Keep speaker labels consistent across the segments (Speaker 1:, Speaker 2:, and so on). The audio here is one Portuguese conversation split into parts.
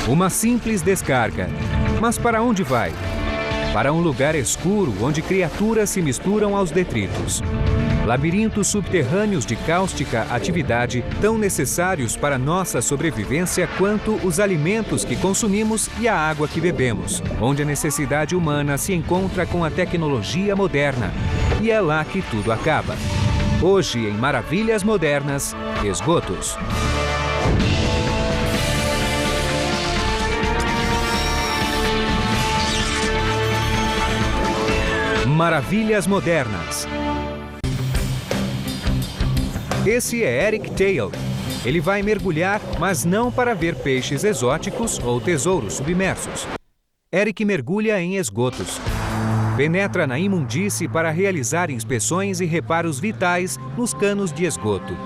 Speaker 1: Uma simples descarga. Mas para onde vai? Para um lugar escuro onde criaturas se misturam aos detritos. Labirintos subterrâneos de cáustica atividade tão necessários para nossa sobrevivência quanto os alimentos que consumimos e a água que bebemos, onde a necessidade humana se encontra com a tecnologia moderna. E é lá que tudo acaba. Hoje, em Maravilhas Modernas, esgotos. Maravilhas Modernas. Esse é Eric Tail. Ele vai mergulhar, mas não para ver peixes exóticos ou tesouros submersos. Eric mergulha em esgotos. Penetra na imundície para realizar inspeções e reparos vitais nos canos de esgoto.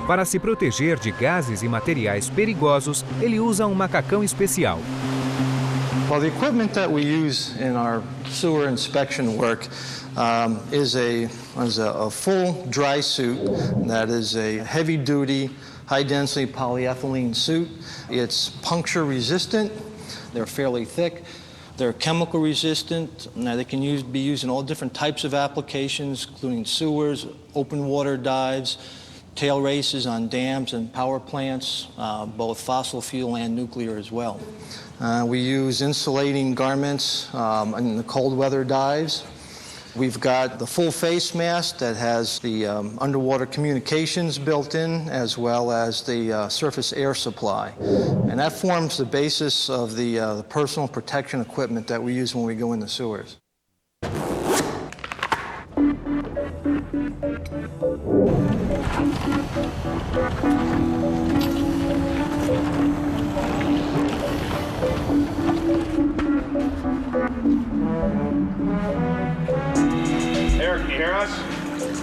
Speaker 1: Para se proteger de gases e materiais perigosos, ele usa um macacão especial.
Speaker 2: Well, the equipment that we use in our sewer inspection work is a full dry suit that is a heavy-duty, high-density polyethylene suit. It's puncture resistant. They're fairly thick. They're chemical resistant. Now they can be used in all different types of applications, including sewers, open water dives, tail races on dams and power plants, both fossil fuel and nuclear as well. We use insulating garments in the cold weather dives. We've got the full face mask that has the underwater communications built in, as well as the surface air supply. And that forms the basis of the personal protection equipment that we use when we go in the sewers.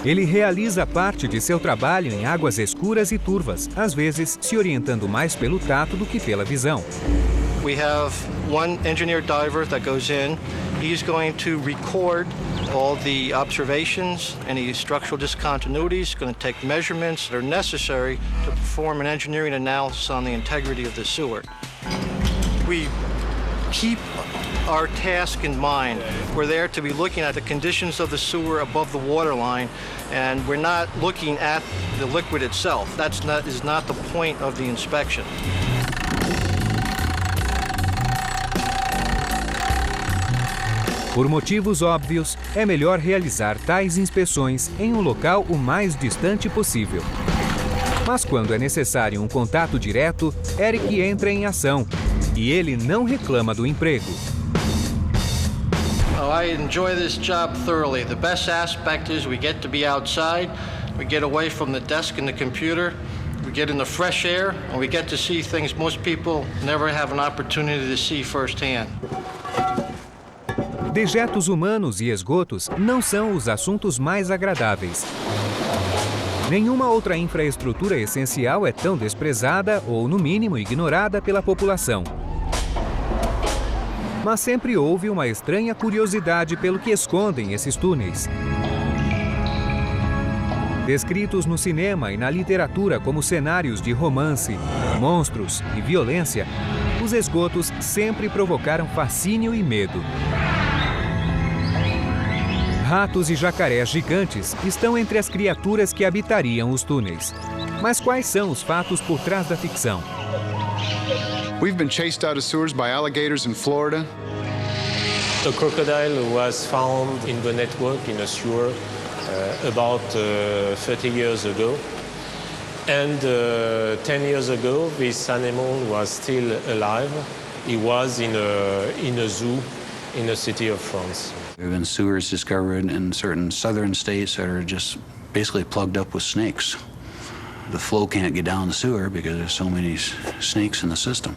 Speaker 1: Ele realiza parte de seu trabalho em águas escuras e turvas, às vezes se orientando mais pelo tato do que pela visão.
Speaker 2: We have one engineer diver that goes in. He's going to record all the observations, any structural discontinuities, going to take measurements that are necessary to perform an engineering analysis on the integrity of the sewer. We keep our task in mind. We're there to be looking at the conditions of the sewer above the water line, and we're not looking at the liquid itself. That is not the point of the inspection.
Speaker 1: Por motivos óbvios, é melhor realizar tais inspeções em um local o mais distante possível. Mas quando é necessário um contato direto, Eric entra em ação. E ele não reclama do emprego.
Speaker 2: Oh, I enjoy this job thoroughly. The best aspect is we get to be outside, we get away from the desk and the computer, we get in the fresh air, and we get to see things most people never have an opportunity to see firsthand.
Speaker 1: Dejetos humanos e esgotos não são os assuntos mais agradáveis. Nenhuma outra infraestrutura essencial é tão desprezada ou, no mínimo, ignorada pela população. Mas sempre houve uma estranha curiosidade pelo que escondem esses túneis. Descritos no cinema e na literatura como cenários de romance, monstros e violência, os esgotos sempre provocaram fascínio e medo. Ratos e jacarés gigantes estão entre as criaturas que habitariam os túneis. Mas quais são os fatos por trás da ficção?
Speaker 3: We've been chased out of sewers by alligators in Florida.
Speaker 4: A crocodile was found in the network in a sewer about 30 years ago. And 10 years ago, this animal was still alive. He was in a zoo in the city of France.
Speaker 5: There have been sewers discovered in certain southern states that are just basically plugged up with snakes. The flow can't get down the sewer because there's so many snakes in the system.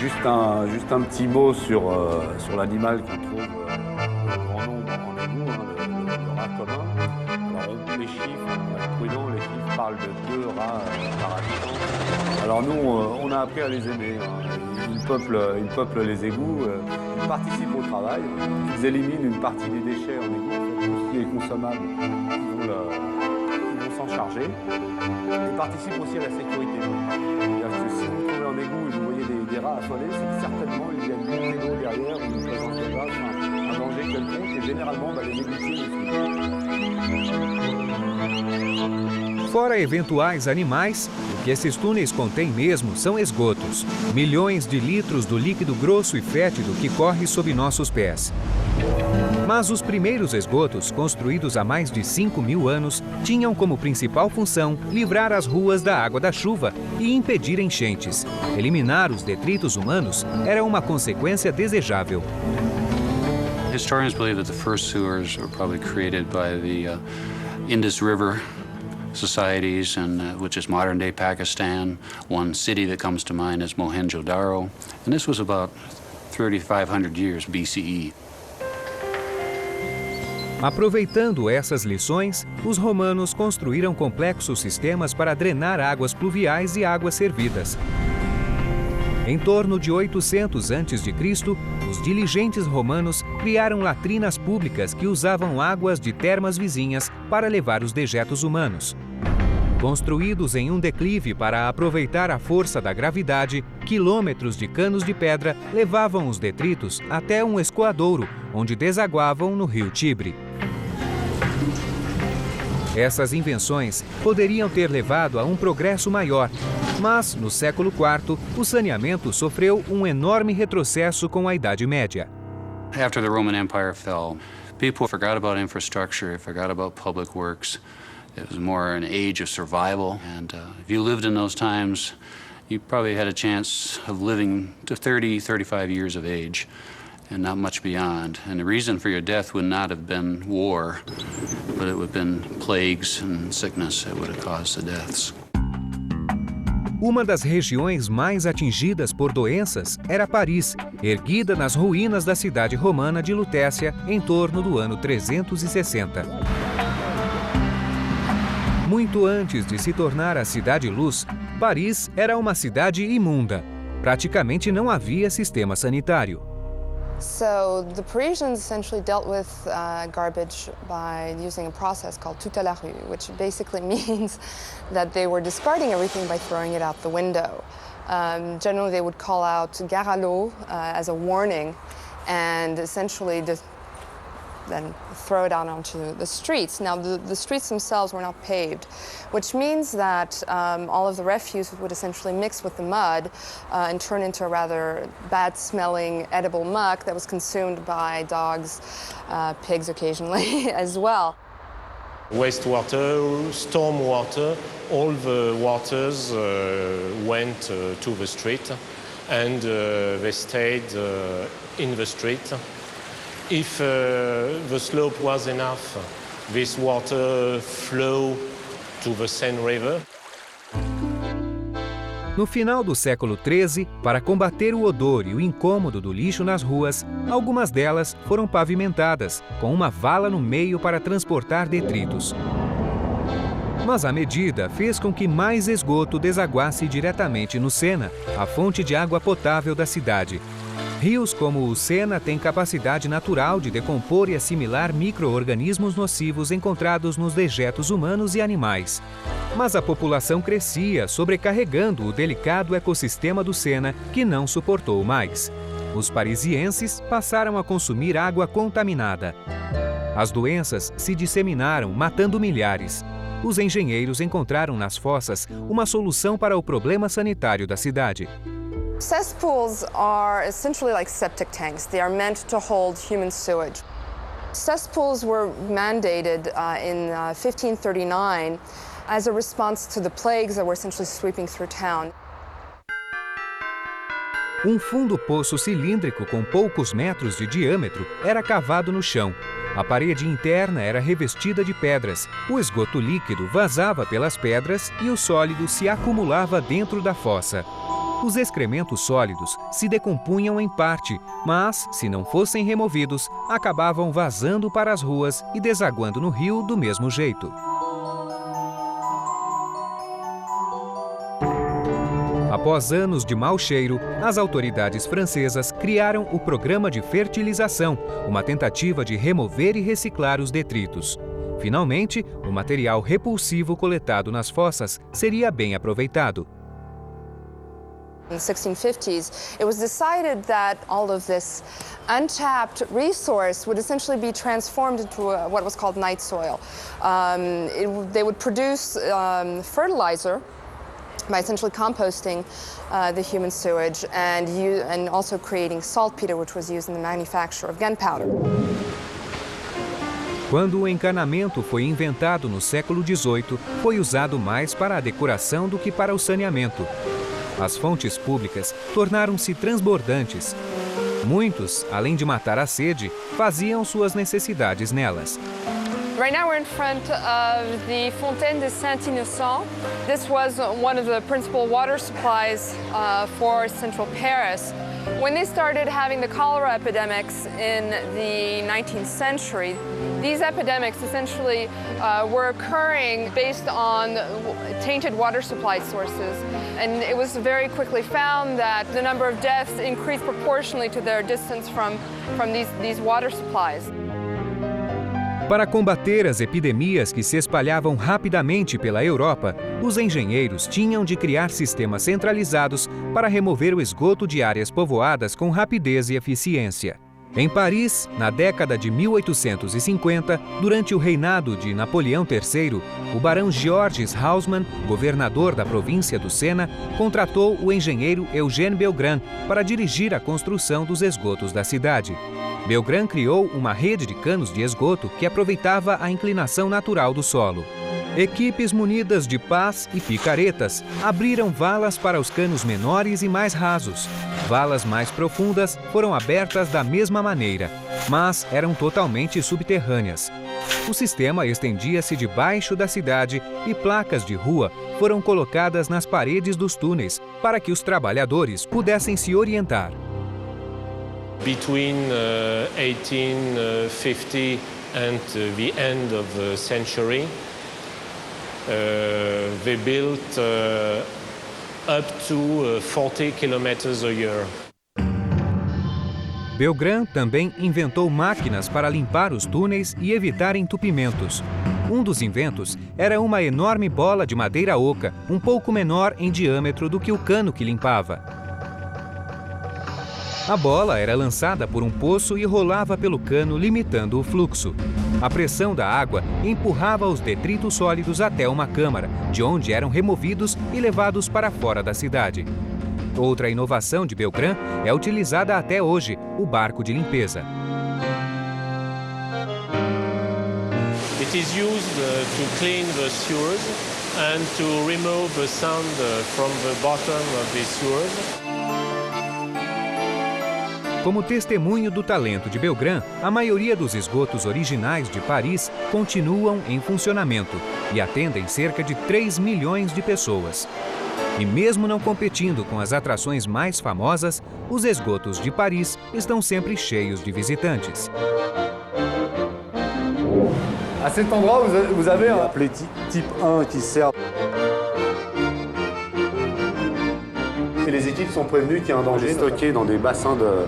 Speaker 6: Juste un petit mot sur l'animal qu'on trouve en grand nombre en égout, le rat commun. Alors les chiffres, on va être prudent, les chiffres parlent de 2 rats par habitant. Alors nous, on a appris à les aimer. Ils peuplent les égouts, ils participent au travail, ils éliminent une partie des déchets en égout, tout ce qui est consommable, ils vont s'en chargé et participe aussi à la sécurité. C'est-à-dire que si vous trouvez un égout et vous voyez des rats affolés, c'est que certainement il y a une montée d'eau derrière ou une présence de gaz, un danger quelconque, et généralement les égoutiers ne
Speaker 1: Fora eventuais animais, o que esses túneis contêm mesmo são esgotos. Milhões de litros do líquido grosso e fétido que corre sob nossos pés. Mas os primeiros esgotos, construídos há mais de 5.000 anos, tinham como principal função livrar as ruas da água da chuva e impedir enchentes. Eliminar os detritos humanos era uma consequência desejável.
Speaker 5: Historians believe that the first sewers were probably created by the Indus River societies, which is modern-day Pakistan. One city that comes to mind is Mohenjo-Daro, and this was about 3,500 years BCE.
Speaker 1: Aproveitando essas lições, os romanos construíram complexos sistemas para drenar águas pluviais e águas servidas. Em torno de 800 a.C., os diligentes romanos criaram latrinas públicas que usavam águas de termas vizinhas para levar os dejetos humanos. Construídos em um declive para aproveitar a força da gravidade, quilômetros de canos de pedra levavam os detritos até um escoadouro, onde desaguavam no rio Tibre. Essas invenções poderiam ter levado a um progresso maior, mas, no século IV, o saneamento sofreu um enorme retrocesso com a Idade Média.
Speaker 5: After the Roman Empire fell, people forgot about infrastructure, forgot about public works. It was more an age of survival, and if you lived in those times, you probably had a chance of living to 30, 35 years of age, and not much beyond. And the reason for your death would not have been war, but it would have been plagues and sickness that would have caused the deaths.
Speaker 1: Uma das regiões mais atingidas por doenças era Paris, erguida nas ruínas da cidade romana de Lutécia em torno do ano 360. Muito antes de se tornar a Cidade-Luz, Paris era uma cidade imunda. Praticamente não havia sistema sanitário.
Speaker 7: So the Parisians essentially dealt with garbage by using a process called tout à la rue, which basically means that they were discarding everything by throwing it out the window. Generally, they would call out gare à l'eau as a warning, and essentially then throw it out onto the streets. Now, the streets themselves were not paved, which means that all of the refuse would essentially mix with the mud and turn into a rather bad-smelling edible muck that was consumed by dogs, pigs occasionally as well.
Speaker 4: Wastewater, storm water, all the waters went to the street, and they stayed in the street. If the slope was enough, this water flowed to the Seine River.
Speaker 1: No final do século XIII, para combater o odor e o incômodo do lixo nas ruas, algumas delas foram pavimentadas, com uma vala no meio para transportar detritos. Mas a medida fez com que mais esgoto desaguasse diretamente no Sena, a fonte de água potável da cidade. Rios como o Sena têm capacidade natural de decompor e assimilar micro-organismos nocivos encontrados nos dejetos humanos e animais. Mas a população crescia, sobrecarregando o delicado ecossistema do Sena, que não suportou mais. Os parisienses passaram a consumir água contaminada. As doenças se disseminaram, matando milhares. Os engenheiros encontraram nas fossas uma solução para o problema sanitário da cidade.
Speaker 7: Cesspools are essentially like septic tanks. They are meant to hold human sewage. Cesspools were mandated in 1539 as a response to the plagues that were essentially sweeping through town.
Speaker 1: Um fundo poço cilíndrico com poucos metros de diâmetro era cavado no chão. A parede interna era revestida de pedras. O esgoto líquido vazava pelas pedras e o sólido se acumulava dentro da fossa. Os excrementos sólidos se decompunham em parte, mas, se não fossem removidos, acabavam vazando para as ruas e desaguando no rio do mesmo jeito. Após anos de mau cheiro, as autoridades francesas criaram o Programa de Fertilização, uma tentativa de remover e reciclar os detritos. Finalmente, o material repulsivo coletado nas fossas seria bem aproveitado.
Speaker 7: In the 1650s, it was decided that all of this untapped resource would essentially be transformed into what was called night soil. They would produce fertilizer by essentially composting the human sewage and also creating saltpeter, which was used in the manufacture of gunpowder.
Speaker 1: Quando o encanamento foi inventado no século XVIII, foi usado mais para a decoração do que para o saneamento. As fontes públicas tornaram-se transbordantes. Muitos, além de matar a sede, faziam suas necessidades nelas.
Speaker 7: Right now we're in front of the Fontaine de Saint-Innocent. This was one of the principal water supplies for central Paris. When they started having the cholera epidemics in the 19th century, these epidemics essentially were occurring based on tainted water supply sources. And it was very quickly found that the number of deaths increased proportionally to their distance from these water supplies.
Speaker 1: Para combater as epidemias que se espalhavam rapidamente pela Europa, os engenheiros tinham de criar sistemas centralizados para remover o esgoto de áreas povoadas com rapidez e eficiência. Em Paris, na década de 1850, durante o reinado de Napoleão III, o barão Georges Haussmann, governador da província do Sena, contratou o engenheiro Eugène Belgrand para dirigir a construção dos esgotos da cidade. Belgrand criou uma rede de canos de esgoto que aproveitava a inclinação natural do solo. Equipes munidas de pás e picaretas abriram valas para os canos menores e mais rasos. Valas mais profundas foram abertas da mesma maneira, mas eram totalmente subterrâneas. O sistema estendia-se debaixo da cidade e placas de rua foram colocadas nas paredes dos túneis para que os trabalhadores pudessem se orientar.
Speaker 4: Between 1850 and the end of the century, they built up to 40 kilometers a year.
Speaker 1: Belgrand também inventou máquinas para limpar os túneis e evitar entupimentos. Um dos inventos era uma enorme bola de madeira oca, um pouco menor em diâmetro do que o cano que limpava. A bola era lançada por um poço e rolava pelo cano, limitando o fluxo. A pressão da água empurrava os detritos sólidos até uma câmara, de onde eram removidos e levados para fora da cidade. Outra inovação de Belgrand é utilizada até hoje, o barco de limpeza.
Speaker 4: It is used to clean the sewers and to remove the sand from the bottom of the sewers.
Speaker 1: Como testemunho do talento de Belgrand, a maioria dos esgotos originais de Paris continuam em funcionamento e atendem cerca de 3 milhões de pessoas. E mesmo não competindo com as atrações mais famosas, os esgotos de Paris estão sempre cheios de visitantes.
Speaker 6: À cet endroit, vous avez appelé type 1 qui sert. Et les équipes sont prévenues qu'il y a un danger stocké dans des bassins de...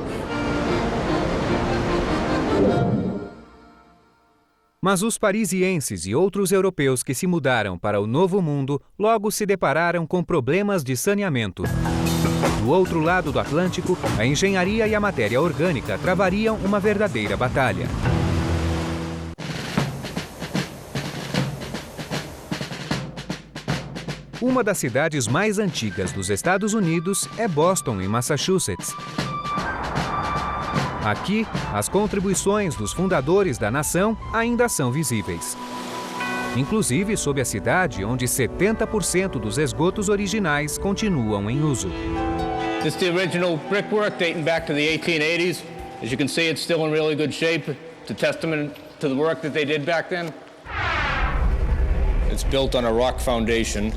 Speaker 1: Mas os parisienses e outros europeus que se mudaram para o Novo Mundo logo se depararam com problemas de saneamento. Do outro lado do Atlântico, a engenharia e a matéria orgânica travariam uma verdadeira batalha. Uma das cidades mais antigas dos Estados Unidos é Boston, em Massachusetts. Aqui, as contribuições dos fundadores da nação ainda são visíveis. Inclusive sob a cidade, onde 70% dos esgotos originais continuam em uso.
Speaker 8: This is the original brickwork dating back to the 1880s. As you can see, it's still in really good shape. It's a testament to the work that they did back then. It's built on a rock foundation.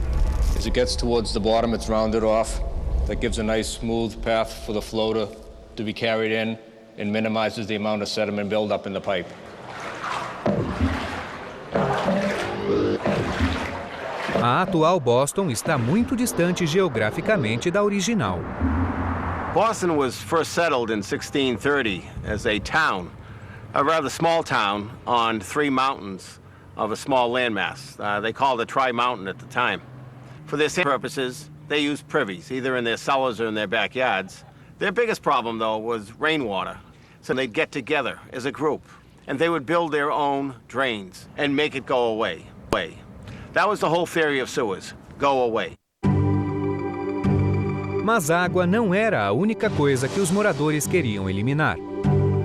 Speaker 8: As it gets towards the bottom, it's rounded off. That gives a nice smooth path for the flow to be carried in and minimizes the amount of sediment buildup in the pipe.
Speaker 1: A atual Boston está muito distante geograficamente da original.
Speaker 9: Boston was first settled in 1630 as a town, a rather small town on 3 mountains of a small landmass. They called it Tri-Mountain at the time. For their same purposes, they used privies, either in their cellars or in their backyards. Their biggest problem, though, was rainwater. So they'd get together as a group, and they would build their own drains and make it go away. That was the whole theory of sewers, go away.
Speaker 1: Mas água não era a única coisa que os moradores queriam eliminar.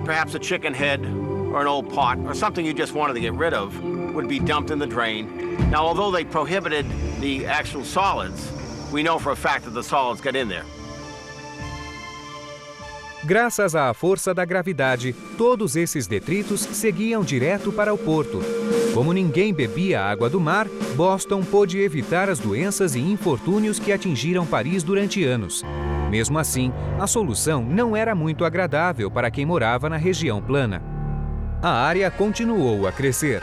Speaker 9: Perhaps a chicken head or an old pot or something you just wanted to get rid of would be dumped in the drain. Now, although they prohibited the actual solids, we know for a fact that the solids got in there.
Speaker 1: Graças à força da gravidade, todos esses detritos seguiam direto para o porto. Como ninguém bebia água do mar, Boston pôde evitar as doenças e infortúnios que atingiram Paris durante anos. Mesmo assim, a solução não era muito agradável para quem morava na região plana. A área continuou a crescer.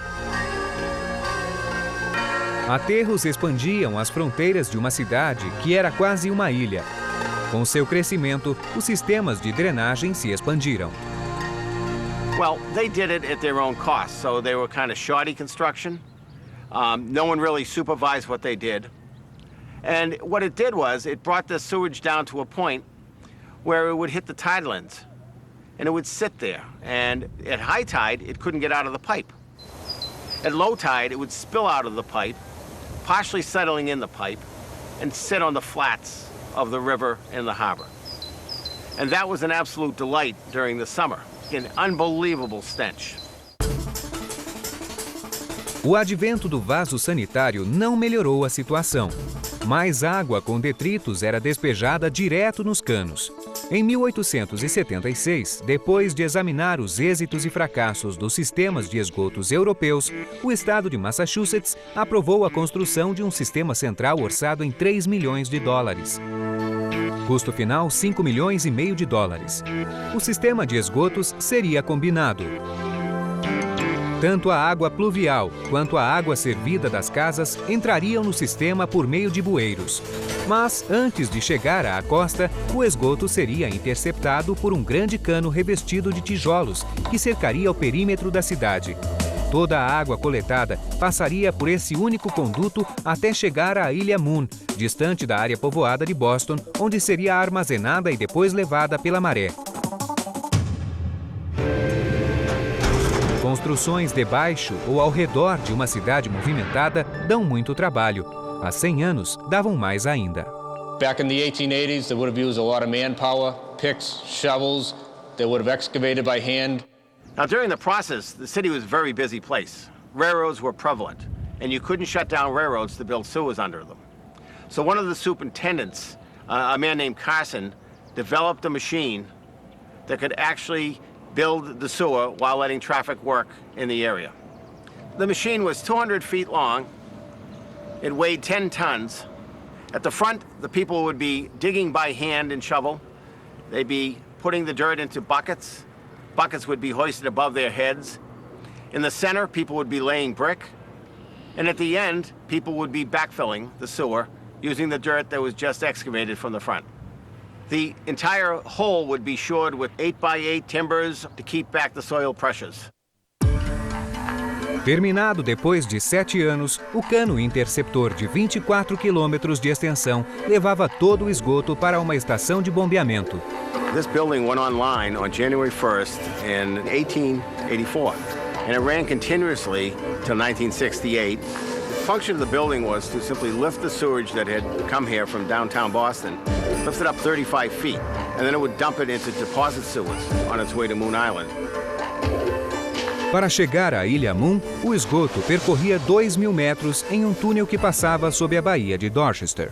Speaker 1: Aterros expandiam as fronteiras de uma cidade que era quase uma ilha. Com seu crescimento, os sistemas de drenagem se expandiram.
Speaker 9: Well, they did it at their own cost, so they were kind of shoddy construction. No one really supervised what they did. And what it did was, it brought the sewage down to a point where it would hit the tidelands, and it would sit there. And at high tide, it couldn't get out of the pipe. At low tide, it would spill out of the pipe, partially settling in the pipe, and sit on the flats of the river and the harbor. And that was an absolute delight during the summer. An unbelievable stench.
Speaker 1: O advento do vaso sanitário não melhorou a situação. Mais água com detritos era despejada direto nos canos. Em 1876, depois de examinar os êxitos e fracassos dos sistemas de esgotos europeus, o estado de Massachusetts aprovou a construção de um sistema central orçado em 3 milhões de dólares. Custo final, 5 milhões e meio de dólares. O sistema de esgotos seria combinado. Tanto a água pluvial quanto a água servida das casas entrariam no sistema por meio de bueiros. Mas, antes de chegar à costa, o esgoto seria interceptado por um grande cano revestido de tijolos que cercaria o perímetro da cidade. Toda a água coletada passaria por esse único conduto até chegar à Ilha Moon, distante da área povoada de Boston, onde seria armazenada e depois levada pela maré. Construções debaixo ou ao redor de uma cidade movimentada dão muito trabalho. Há 100 anos, davam mais ainda.
Speaker 8: Back in the 1880s, they would have used a lot of manpower, picks, shovels. They would have excavated by hand.
Speaker 9: Now, during the process, the city was a very busy place. Railroads were prevalent, and you couldn't shut down railroads to build sewers under them. So one of the superintendents, a man named Carson, developed a machine that could actually build the sewer while letting traffic work in the area. The machine was 200 feet long. It weighed 10 tons. At the front, the people would be digging by hand and shovel. They'd be putting the dirt into buckets. Buckets would be hoisted above their heads. In the center, people would be laying brick. And at the end, people would be backfilling the sewer using the dirt that was just excavated from the front. The entire hole would be shored with 8x8 timbers to keep back the soil pressures.
Speaker 1: Terminado depois de 7 anos, o cano interceptor de 24 quilômetros de extensão levava todo o esgoto para uma estação de bombeamento.
Speaker 9: This building went online on January 1st in 1884, and it ran continuously till 1968. The function of the building was to simply lift the sewage that had come here from downtown Boston, lift it up 35 feet, and then it would dump it into deposit sewers on its way to Moon Island.
Speaker 1: Para chegar à Ilha Moon, o esgoto percorria 2.000 metros em um túnel que passava sob a Baía de Dorchester.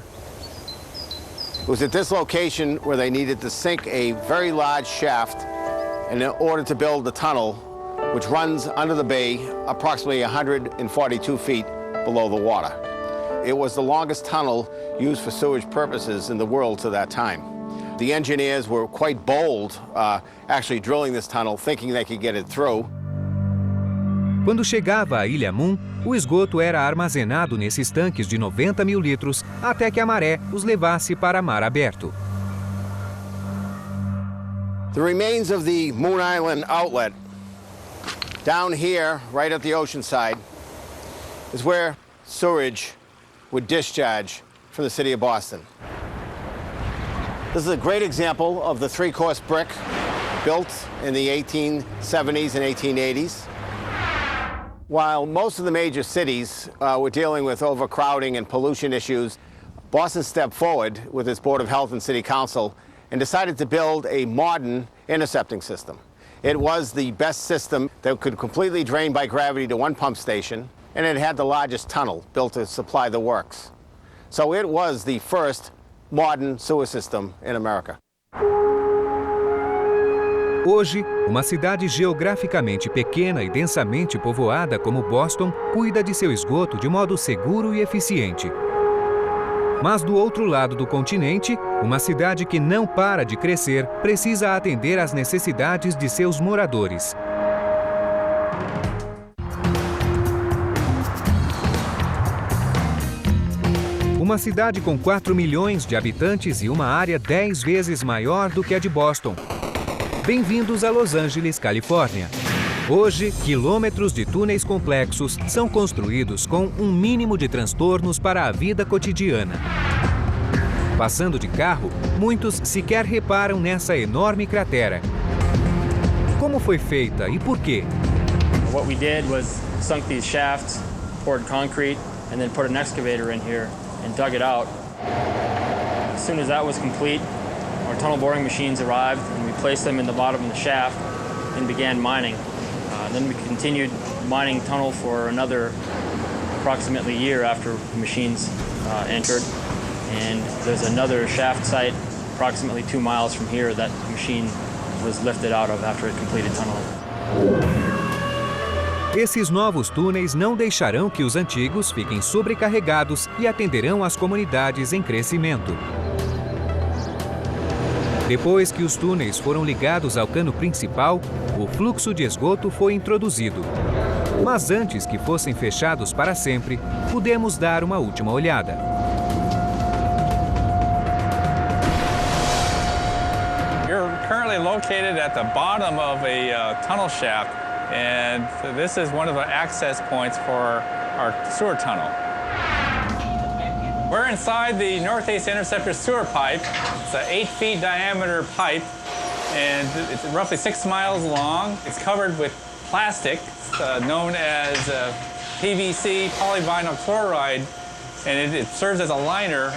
Speaker 9: It was at this location where they needed to sink a very large shaft in order to build the tunnel, which runs under the bay approximately 142 feet below the water. It was the longest tunnel used for sewage purposes in the world to that time. The engineers were quite bold actually drilling this tunnel, thinking they could get it through.
Speaker 1: Quando chegava à Ilha Moon, o esgoto era armazenado nesses tanques de 90 mil litros até que a maré os levasse para mar aberto.
Speaker 9: The remains of the Moon Island outlet, down here, right at the ocean side, is where sewerage would discharge from the city of Boston. This is a great example of the three-course brick built in the 1870s and 1880s. While most of the major cities were dealing with overcrowding and pollution issues, Boston stepped forward with its Board of Health and City Council and decided to build a modern intercepting system. It was the best system that could completely drain by gravity to one pump station, and it had the largest tunnel built to supply the works. So it was the first modern sewer system in America.
Speaker 1: Hoje, uma cidade geograficamente pequena e densamente povoada como Boston cuida de seu esgoto de modo seguro e eficiente. Mas do outro lado do continente, uma cidade que não para de crescer precisa atender às necessidades de seus moradores. Uma cidade com 4 milhões de habitantes e uma área 10 vezes maior do que a de Boston. Bem-vindos a Los Angeles, Califórnia. Hoje, quilômetros de túneis complexos são construídos com um mínimo de transtornos para a vida cotidiana. Passando de carro, muitos sequer reparam nessa enorme cratera. Como foi feita e por quê?
Speaker 10: What we did was sunk these shafts, poured concrete, and then put an excavator in here and dug it out. As soon as that was complete, our tunnel boring machines arrived and we placed them in the bottom of the shaft and began mining. Then we continued mining tunnel for another approximately a year after the machines entered. And there's another shaft site approximately 2 miles from here that the machine was lifted out of after it completed tunneling.
Speaker 1: Esses novos túneis não deixarão que os antigos fiquem sobrecarregados e atenderão às comunidades em crescimento. Depois que os túneis foram ligados ao cano principal, o fluxo de esgoto foi introduzido. Mas antes que fossem fechados para sempre, pudemos dar uma última olhada.
Speaker 11: You're currently located at the bottom of a tunnel shaft, and this is one of the access points for our sewer tunnel. We're inside the Northeast Interceptor sewer pipe. It's an 8 feet diameter pipe, and it's roughly 6 miles long. It's covered with plastic known as PVC polyvinyl chloride, and it serves as a liner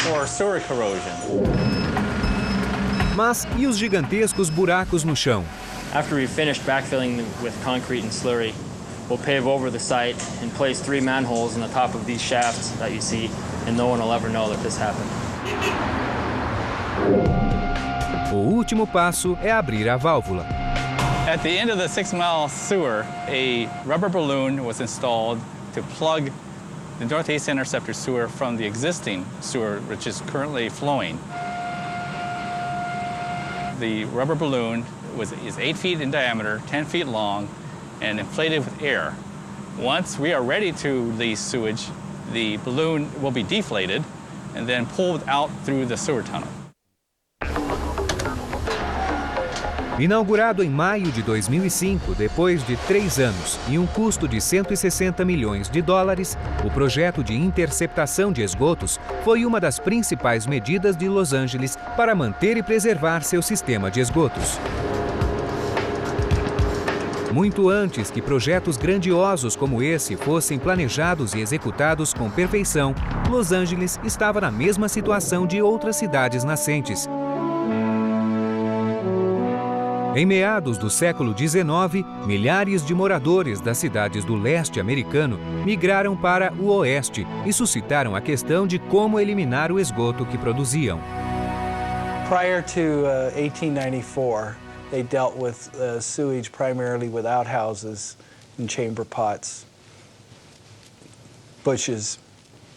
Speaker 11: for sewer corrosion.
Speaker 1: Mas e os gigantescos buracos no chão?
Speaker 10: After we finished backfilling with concrete and slurry, we'll pave over the site and place 3 manholes in the top of these shafts that you see, and no one will ever know that this happened.
Speaker 1: O último passo é abrir a válvula.
Speaker 11: At the end of the 6-mile sewer, a rubber balloon was installed to plug the Northeast Interceptor sewer from the existing sewer, which is currently flowing. The rubber balloon is 8 feet in diameter, 10 feet long, and inflated with air. Once we are ready to release sewage, the balloon will be deflated and then pulled out through the sewer tunnel.
Speaker 1: Inaugurado em maio de 2005, depois de 3 anos e um custo de $160 milhões, o projeto de interceptação de esgotos foi uma das principais medidas de Los Angeles para manter e preservar seu sistema de esgotos. Muito antes que projetos grandiosos como esse fossem planejados e executados com perfeição, Los Angeles estava na mesma situação de outras cidades nascentes. Em meados do século XIX, milhares de moradores das cidades do leste americano migraram para o oeste e suscitaram a questão de como eliminar o esgoto que produziam.
Speaker 12: Prior to 1894, they dealt with sewage primarily with outhouses and chamber pots, bushes,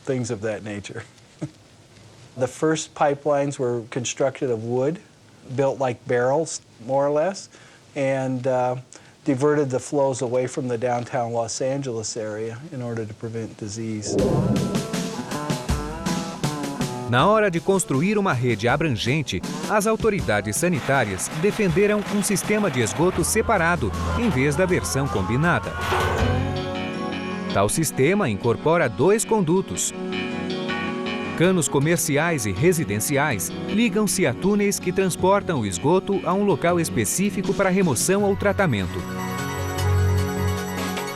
Speaker 12: things of that nature. The first pipelines were constructed of wood, built like barrels, more or less, and diverted the flows away from the downtown Los Angeles area in order to prevent disease.
Speaker 1: Na hora de construir uma rede abrangente, as autoridades sanitárias defenderam um sistema de esgoto separado, em vez da versão combinada. Tal sistema incorpora 2 condutos. Canos comerciais e residenciais ligam-se a túneis que transportam o esgoto a um local específico para remoção ou tratamento.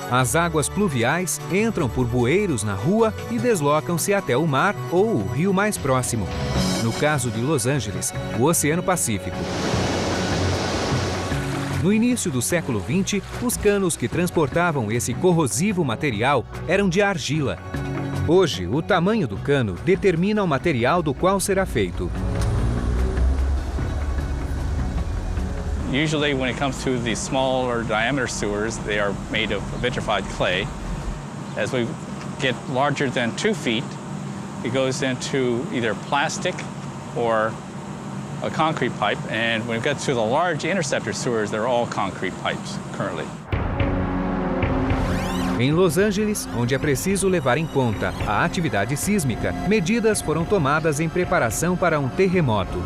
Speaker 1: As águas pluviais entram por bueiros na rua e deslocam-se até o mar ou o rio mais próximo. No caso de Los Angeles, o Oceano Pacífico. No início do século XX, os canos que transportavam esse corrosivo material eram de argila. Hoje, o tamanho do cano determina o material do qual será feito.
Speaker 11: Usually when it comes to the smaller diameter sewers, they are made of vitrified clay. As we get larger than 2 feet, it goes into either plastic or a concrete pipe. And when we get to the large interceptor sewers, they're all concrete pipes currently.
Speaker 1: Em Los Angeles, onde é preciso levar em conta a atividade sísmica, medidas foram tomadas em preparação para um terremoto.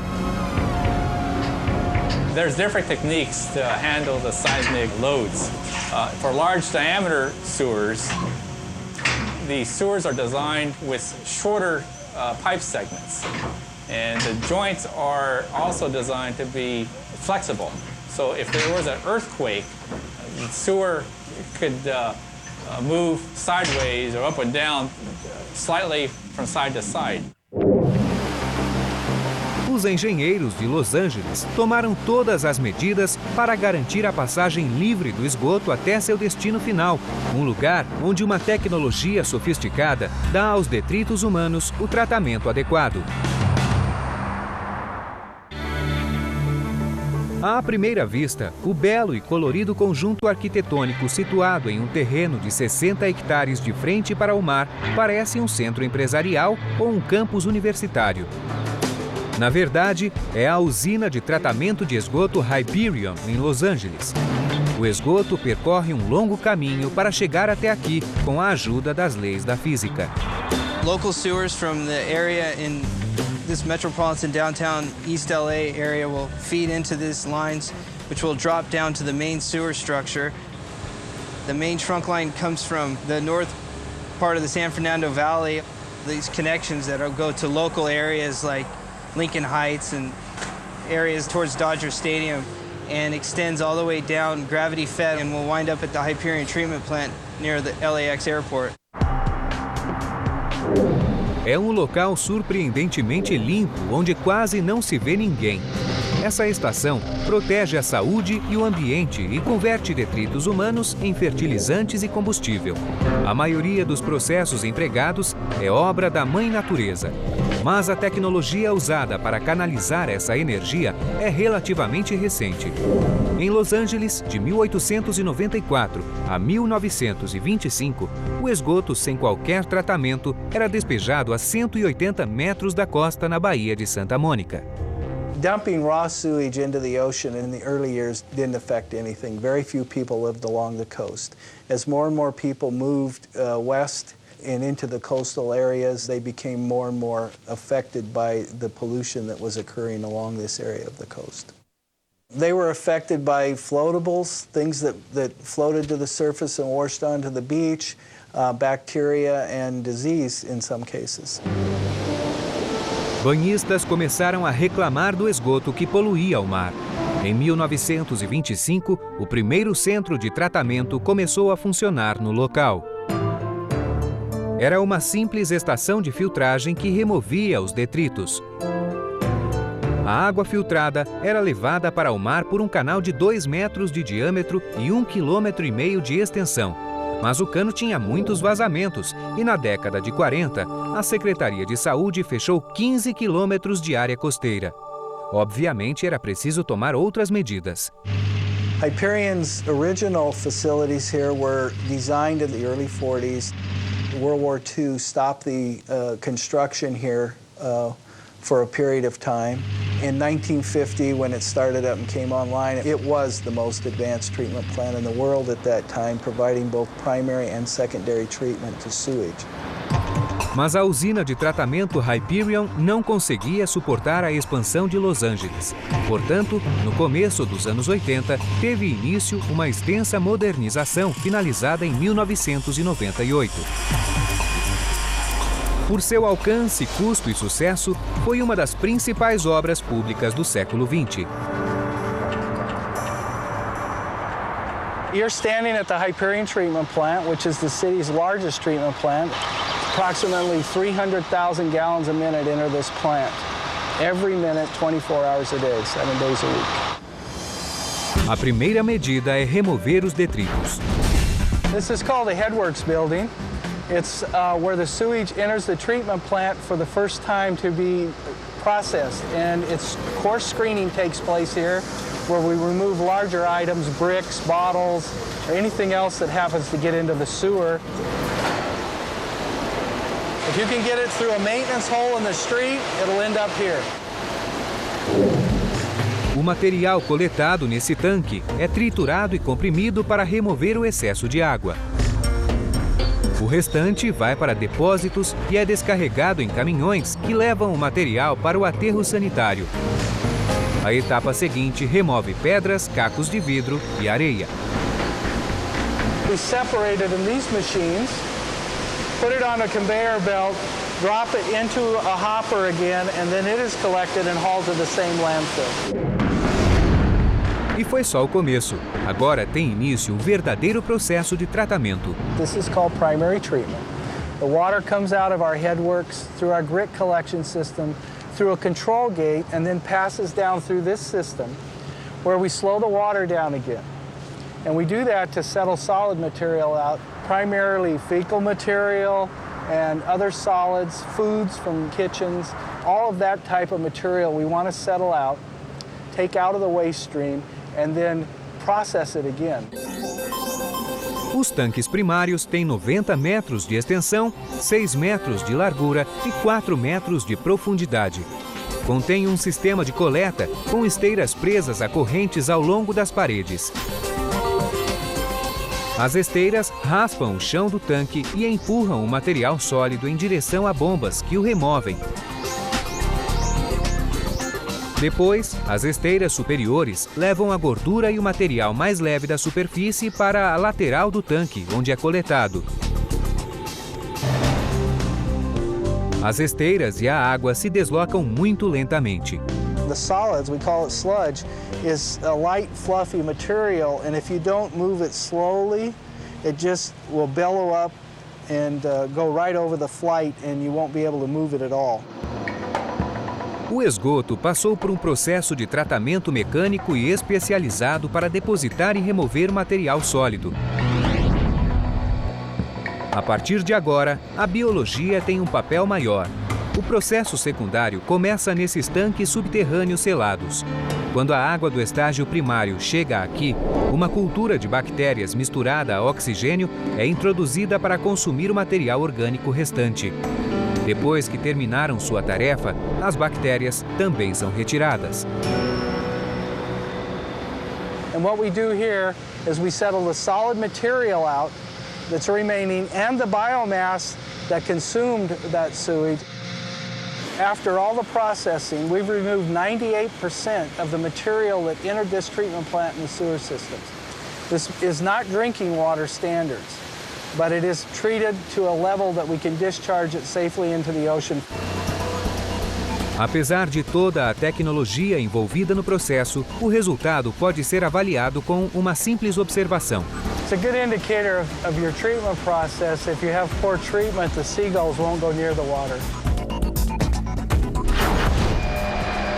Speaker 11: There's different techniques to handle the seismic loads. For large diameter sewers, the sewers are designed with shorter pipe segments. And the joints are also designed to be flexible. So if there was an earthquake, the sewer could move sideways or up and down slightly from side to side.
Speaker 1: Os engenheiros de Los Angeles tomaram todas as medidas para garantir a passagem livre do esgoto até seu destino final, um lugar onde uma tecnologia sofisticada dá aos detritos humanos o tratamento adequado. À primeira vista, o belo e colorido conjunto arquitetônico situado em um terreno de 60 hectares de frente para o mar parece um centro empresarial ou um campus universitário. Na verdade, é a usina de tratamento de esgoto Hyperion, em Los Angeles. O esgoto percorre um longo caminho para chegar até aqui, com a ajuda das leis da física.
Speaker 13: Local sewers from the area in this metropolitan downtown East LA area will feed into these lines, which will drop down to the main sewer structure. The main trunk line comes from the north part of the San Fernando Valley. These connections that go to local areas like Lincoln Heights and areas towards Dodger Stadium, and extends all the way down gravity-fed and will wind up at the Hyperion treatment plant near the LAX airport.
Speaker 1: É um local surpreendentemente limpo, onde quase não se vê ninguém. Essa estação protege a saúde e o ambiente e converte detritos humanos em fertilizantes e combustível. A maioria dos processos empregados é obra da Mãe Natureza. Mas a tecnologia usada para canalizar essa energia é relativamente recente. Em Los Angeles, de 1894 a 1925, o esgoto sem qualquer tratamento era despejado a 180 metros da costa na Baía de Santa Mônica.
Speaker 12: Dumping raw sewage into the ocean in the early years didn't affect anything. Very few people lived along the coast. As more and more people moved west and into the coastal areas, they became more and more affected by the pollution that was occurring along this area of the coast. They were affected by floatables, things that floated to the surface and washed onto the beach, bacteria and disease in some cases.
Speaker 1: Banhistas começaram a reclamar do esgoto que poluía o mar. Em 1925, o primeiro centro de tratamento começou a funcionar no local. Era uma simples estação de filtragem que removia os detritos. A água filtrada era levada para o mar por um canal de 2 metros de diâmetro e 1,5 km de extensão. Mas o cano tinha muitos vazamentos e, na década de 40, a Secretaria de Saúde fechou 15 quilômetros de área costeira. Obviamente, era preciso tomar outras medidas.
Speaker 12: Hyperion's original facilities here were designed in the early 40s. World War II stopped the construction here for a period of time. In 1950, when it started up and came online, it was the most advanced treatment plant in the world at that time, providing both primary and secondary treatment to sewage.
Speaker 1: Mas a usina de tratamento Hyperion não conseguia suportar a expansão de Los Angeles. Portanto, no começo dos anos 80, teve início uma extensa modernização finalizada em 1998. Por seu alcance, custo e sucesso, foi uma das principais obras públicas do século XX.
Speaker 12: You're standing at the Hyperion Treatment Plant, which is the city's largest treatment plant. Approximately 300,000 gallons a minute enter this plant. Every minute, 24 hours a day, 7 days a week.
Speaker 1: A primeira medida é remover os detritos.
Speaker 12: This is called the Headworks Building. It's where the sewage enters the treatment plant for the first time to be processed. And its coarse screening takes place here, where we remove larger items, bricks, bottles, or anything else that happens to get into the sewer. If you can get it through a maintenance hole in the street, it'll end up here.
Speaker 1: O material coletado nesse tanque é triturado e comprimido para remover o excesso de água. O restante vai para depósitos e é descarregado em caminhões que levam o material para o aterro sanitário. A etapa seguinte remove pedras, cacos de vidro e areia.
Speaker 12: We separate it in these machines, put it on a conveyor belt, drop it into a hopper again, and then it is collected and hauled to the same landfill.
Speaker 1: E foi só o começo. Agora tem início o verdadeiro processo de tratamento.
Speaker 12: This is called primary treatment. The water comes out of our headworks through our grit collection system, through a control gate, and then passes down through this system, where we slow the water down again. And we do that to settle solid material out, primarily fecal material and other solids, foods from kitchens, all of that type of material we want to settle out, take out of the waste stream, and then process it again.
Speaker 1: Os tanques primários têm 90 metros de extensão, 6 metros de largura e 4 metros de profundidade. Contém um sistema de coleta com esteiras presas a correntes ao longo das paredes. As esteiras raspam o chão do tanque e empurram o material sólido em direção a bombas que o removem. Depois, as esteiras superiores levam a gordura e o material mais leve da superfície para a lateral do tanque, onde é coletado. As esteiras e a água se deslocam muito lentamente.
Speaker 12: The solids, we call it sludge, is a light, fluffy material, and if you don't move it slowly, it just will bellow up and go right over the flight, and you won't be able to move it at all.
Speaker 1: O esgoto passou por um processo de tratamento mecânico e especializado para depositar e remover material sólido. A partir de agora, a biologia tem um papel maior. O processo secundário começa nesses tanques subterrâneos selados. Quando a água do estágio primário chega aqui, uma cultura de bactérias misturada a oxigênio é introduzida para consumir o material orgânico restante. Depois que terminaram sua tarefa, as bactérias também são retiradas.
Speaker 12: And what we do here is we settle the solid material out that's remaining and the biomass that consumed that sewage. After all the processing, we've removed 98% of the material that entered this treatment plant in the sewer systems. This is not drinking water standards, but it is treated to a level that we can discharge it safely into the ocean.
Speaker 1: Apesar de toda a tecnologia envolvida no processo, o resultado pode ser avaliado com uma simples observação.
Speaker 12: It's a good indicator of your treatment process. If you have poor treatment, the seagulls won't go near the water.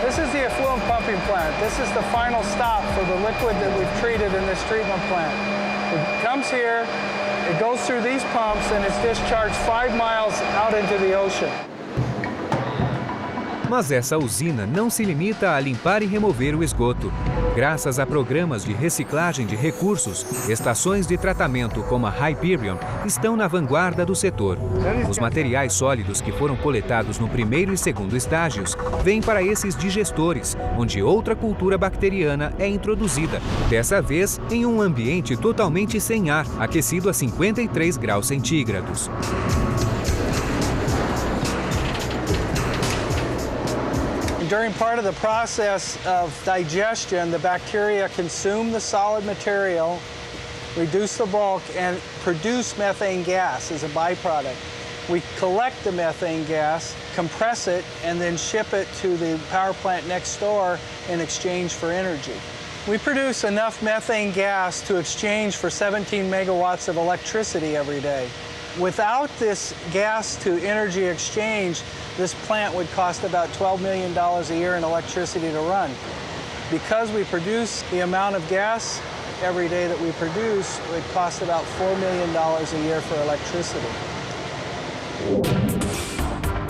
Speaker 12: This is the effluent pumping plant. This is the final stop for the liquid that we've treated in this treatment plant. It comes here, it goes through these pumps, and it's discharged 5 miles out into the ocean.
Speaker 1: Mas essa usina não se limita a limpar e remover o esgoto. Graças a programas de reciclagem de recursos, estações de tratamento como a Hyperion estão na vanguarda do setor. Os materiais sólidos que foram coletados no primeiro e segundo estágios vêm para esses digestores, onde outra cultura bacteriana é introduzida, dessa vez em um ambiente totalmente sem ar, aquecido a 53 graus centígrados.
Speaker 12: During part of the process of digestion, the bacteria consume the solid material, reduce the bulk, and produce methane gas as a byproduct. We collect the methane gas, compress it, and then ship it to the power plant next door in exchange for energy. We produce enough methane gas to exchange for 17 megawatts of electricity every day. Without this gas to energy exchange, this plant would cost about $12 million a year in electricity to run. Because we produce the amount of gas every day that we produce, it would cost about $4 million a year for electricity.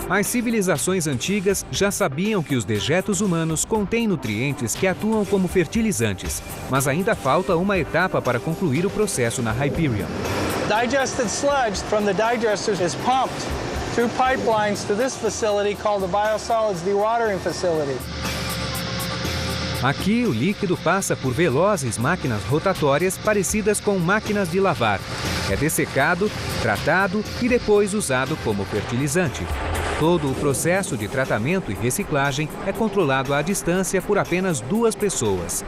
Speaker 1: As civilizações antigas já sabiam que os dejetos humanos contêm nutrientes que atuam como fertilizantes, mas ainda falta uma etapa para concluir o processo na Hyperion.
Speaker 12: Digested sludge from the digesters is pumped through pipelines to this facility called the Biosolids Dewatering Facility.
Speaker 1: Aqui, o líquido passa por velozes máquinas rotatórias parecidas com máquinas de lavar. É dessecado, tratado e depois usado como fertilizante. Todo o processo de tratamento e reciclagem é controlado à distância por apenas 2 pessoas.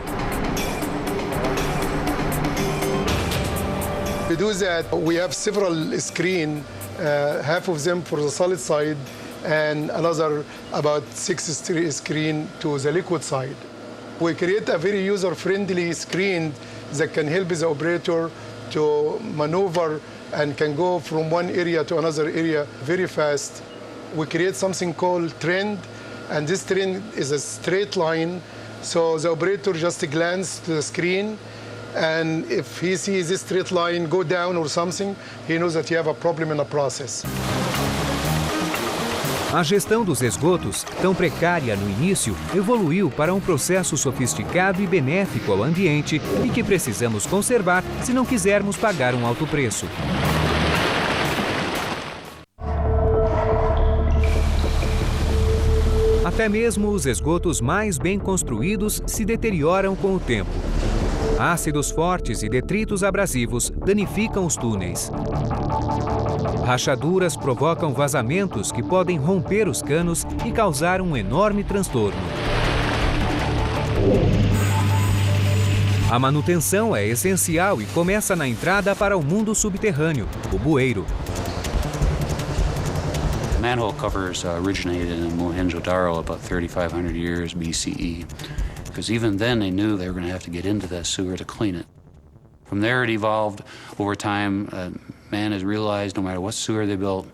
Speaker 14: We do that. We have several screens, half of them for the solid side and another about 6 screens to the liquid side. We create a very user-friendly screen that can help the operator to maneuver and can go from one area to another area very fast. We create something called trend, and this trend is a straight line, so the operator just glances to the screen, and if he sees this straight line go down or something, he knows that you have a problem in the process.
Speaker 1: A gestão dos esgotos, tão precária no início, evoluiu para um processo sofisticado e benéfico ao ambiente e que precisamos conservar se não quisermos pagar um alto preço. Até mesmo os esgotos mais bem construídos se deterioram com o tempo. Ácidos fortes e detritos abrasivos danificam os túneis. Rachaduras provocam vazamentos que podem romper os canos e causar um enorme transtorno. A manutenção é essencial e começa na entrada para o mundo subterrâneo, o bueiro.
Speaker 5: Manhole covers originated in Mohenjo-Daro about 3,500 years BCE, because even then they knew they were going to have to get into that sewer to clean it. From there it evolved over time. Man has realized no matter what sewer they built,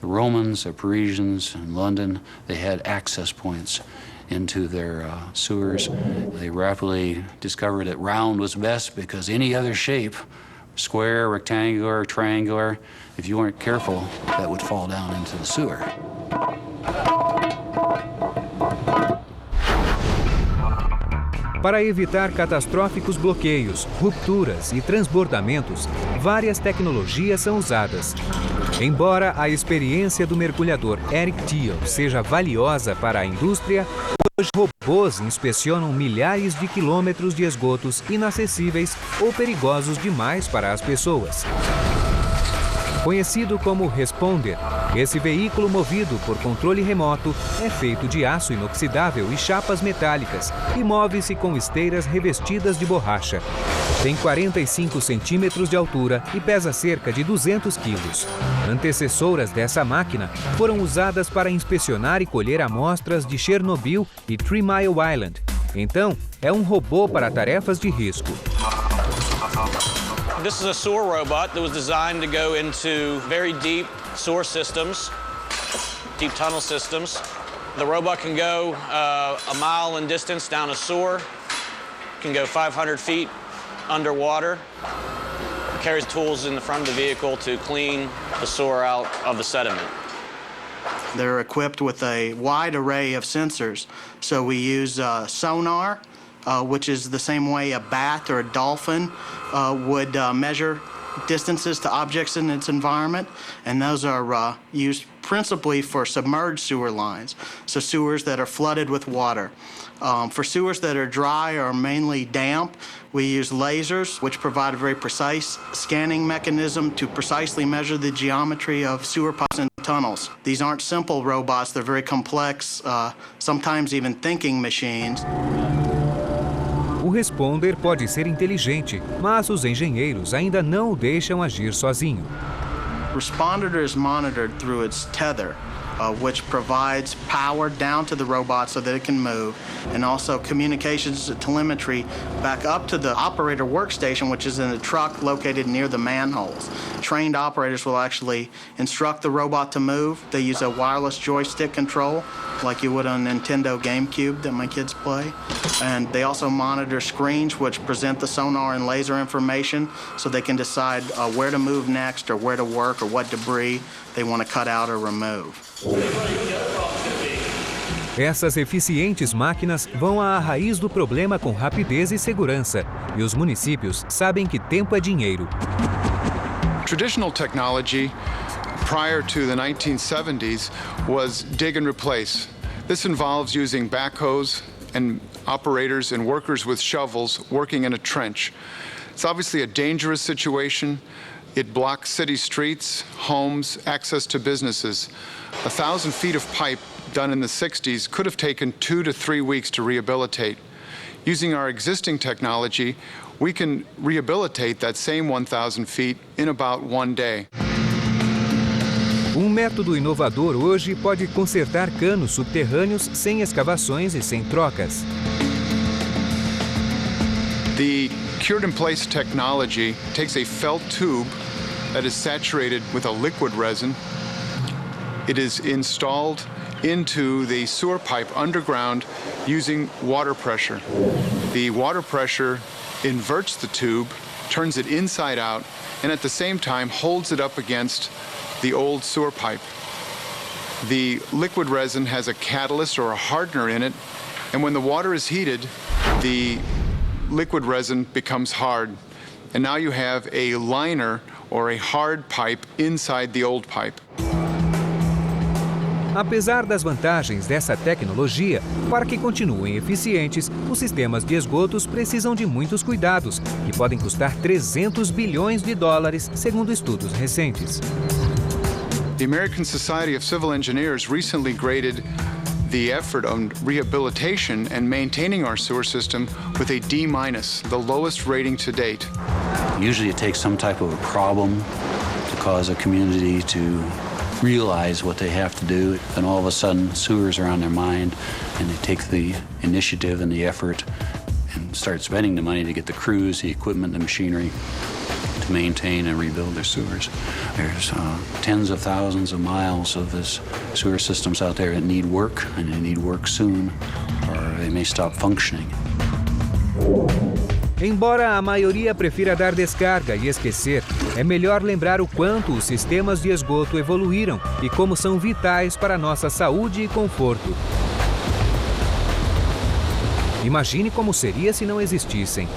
Speaker 5: the Romans, the Parisians, in London, they had access points into their sewers. They rapidly discovered that round was best because any other shape, square, rectangular, triangular, if you weren't careful, that would fall down into the sewer.
Speaker 1: Para evitar catastróficos bloqueios, rupturas e transbordamentos, várias tecnologias são usadas. Embora a experiência do mergulhador Eric Thiel seja valiosa para a indústria, hoje robôs inspecionam milhares de quilômetros de esgotos inacessíveis ou perigosos demais para as pessoas. Conhecido como Responder, esse veículo movido por controle remoto é feito de aço inoxidável e chapas metálicas e move-se com esteiras revestidas de borracha. Tem 45 centímetros de altura e pesa cerca de 200 quilos. Antecessoras dessa máquina foram usadas para inspecionar e colher amostras de Chernobyl e 3 Mile Island. Então, é um robô para tarefas de risco.
Speaker 15: This is a sewer robot that was designed to go into very deep sewer systems, deep tunnel systems. The robot can go a mile in distance down a sewer, can go 500 feet underwater. It carries tools in the front of the vehicle to clean the sewer out of the sediment.
Speaker 16: They're equipped with a wide array of sensors. So we use sonar, which is the same way a bat or a dolphin would measure distances to objects in its environment, and those are used principally for submerged sewer lines, so sewers that are flooded with water. For sewers that are dry or mainly damp, we use lasers, which provide a very precise scanning mechanism to precisely measure the geometry of sewer pipes and tunnels. These aren't simple robots, they're very complex, sometimes even thinking machines.
Speaker 1: O responder pode ser inteligente, mas os engenheiros ainda não o deixam agir sozinho.
Speaker 16: Responder is monitored through its tether, which provides power down to the robot so that it can move, and also communications telemetry back up to the operator workstation, which is in a truck located near the manholes. Trained operators will actually instruct the robot to move. They use a wireless joystick control, like you would on a Nintendo GameCube that my kids play. And they also monitor screens which present the sonar and laser information so they can decide where to move next or where to work or what debris they want to cut out or remove.
Speaker 1: Essas eficientes máquinas vão à raiz do problema com rapidez e segurança, e os municípios sabem que tempo é dinheiro.
Speaker 3: Traditional technology prior to the 1970s was dig and replace. This involves using backhoes and operators and workers with shovels working in a trench. It's obviously a dangerous situation. It blocks city streets, homes, access to businesses. 1,000 feet of pipe done in the 60s could have taken 2 to 3 weeks to rehabilitate. Using our existing technology, we can rehabilitate that same 1,000 feet in about 1 day.
Speaker 1: Método inovador hoje pode consertar canos subterrâneos sem escavações e sem trocas.
Speaker 3: The cured-in-place technology takes a felt tube that is saturated with a liquid resin. It is installed into the sewer pipe underground using water pressure. The water pressure inverts the tube, turns it inside out, and at the same time holds it up against the old sewer pipe. The liquid resin has a catalyst or a hardener in it, and when the water is heated, the liquid resin becomes hard. And now you have a liner or a hard pipe inside the old pipe.
Speaker 1: Apesar das vantagens dessa tecnologia, para que continuem eficientes, os sistemas de esgotos precisam de muitos cuidados, que podem custar $300 bilhões, segundo estudos recentes.
Speaker 3: The American Society of Civil Engineers recently graded the effort on rehabilitation and maintaining our sewer system with a D-, the lowest rating to date.
Speaker 5: Usually it takes some type of a problem to cause a community to realize what they have to do, and all of a sudden sewers are on their mind, and they take the initiative and the effort and start spending the money to get the crews, the equipment, the machinery to maintain and rebuild their sewers. There's tens of thousands of miles of this sewer systems out there that need work, and they need work soon, or they may stop functioning.
Speaker 1: Embora a maioria prefira dar descarga e esquecer, é melhor lembrar o quanto os sistemas de esgoto evoluíram e como são vitais para a nossa saúde e conforto. Imagine como seria se não existissem.